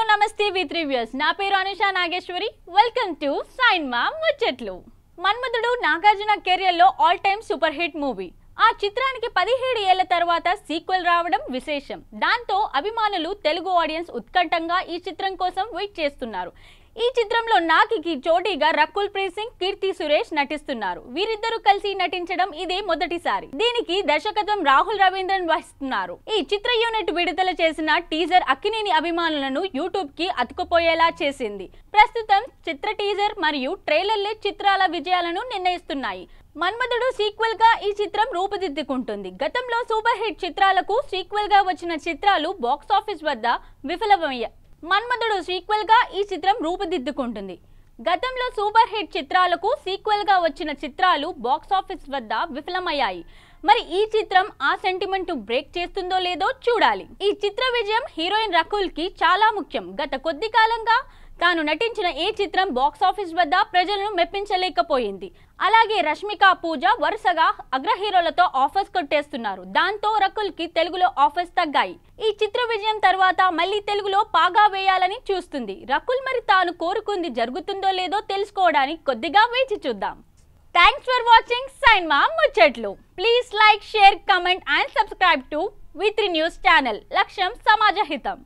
నమస్తే with reviews నా పేరు అనుషా నాగేశ్వరి వెల్కమ్ టు సైన్మా ముచ్చట్లు మన్మధుడు నాగార్జున కెరియర్ లో all time super hit movie ఆ చిత్రానికి 17 ఏళ్ల తర్వాత సీక్వెల్ రావడం విశేషం దాంతో అభిమానులు తెలుగు ఆడియన్స్ ఉత్కంఠంగా ఈ చిత్రం కోసం వెయిట్ చేస్తున్నారు ఈ చిత్రంలో నాగికి జోడీగా రకుల్ ప్రీత్ సింగ్ కీర్తి సురేష్ నటిస్తున్నారు వీరిద్దరూ కలిసి నటించడం ఇదే మొదటిసారి దీనికి దర్శకత్వం రాహుల్ రవీంద్రన్ వహిస్తున్నారు ఈ చిత్ర యూనిట్ విడుదల చేసిన టీజర్ అక్కినేని అభిమానులను యూట్యూబ్ కి అతుకుపోయేలా చేసింది ప్రస్తుతం చిత్ర టీజర్ మరియు ట్రైలర్లే చిత్రాల విజయాలను నిర్ణయిస్తున్నాయి మన్మధుడు సీక్వెల్ గా ఈ చిత్రం రూపుదిద్దుకుంటుంది గతంలో సూపర్ హిట్ చిత్రాలకు సీక్వెల్ గా వచ్చిన చిత్రాలు బాక్స్ ఆఫీస్ వద్ద విఫలమయ్యాయి మన్మధుడు సీక్వెల్ గా ఈ చిత్రం రూపుదిద్దుకుంటుంది గతంలో సూపర్ హిట్ చిత్రాలకు సీక్వెల్ గా వచ్చిన చిత్రాలు బాక్స్ ఆఫీస్ వద్ద విఫలమయ్యాయి మరి ఈ చిత్రం ఆ సెంటిమెంట్ బ్రేక్ చేస్తుందో లేదో చూడాలి ఈ చిత్ర విజయం హీరోయిన్ రకుల్ కి చాలా ముఖ్యం గత కొద్ది కాలంగా తాను నటించిన ఏ చిత్రం బాక్స్ ఆఫీస్ వద్ద ప్రజలను మెప్పించలేకపోయింది అలాగే రష్మిక పూజ వరుసగా అగ్ర హీరోలతో ఆఫర్స్ కొట్టేస్తున్నారు దాంతో రకుల్ కి తెలుగులో ఆఫర్స్ తగ్గాయి ఈ చిత్ర విజయం తర్వాత మళ్ళీ తెలుగులో పాగా వేయాలని చూస్తుంది రకుల్ మరి తాను కోరుకుంది జరుగుతుందో లేదో తెలుసుకోవడానికి కొద్దిగా వేచి చూద్దాం థ్యాంక్స్ ఫర్ వాచింగ్ సైన్మా ముచ్చట్లు please like share comment and subscribe to వి3 న్యూస్ ఛానల్ లక్ష్యం సమాజ హితం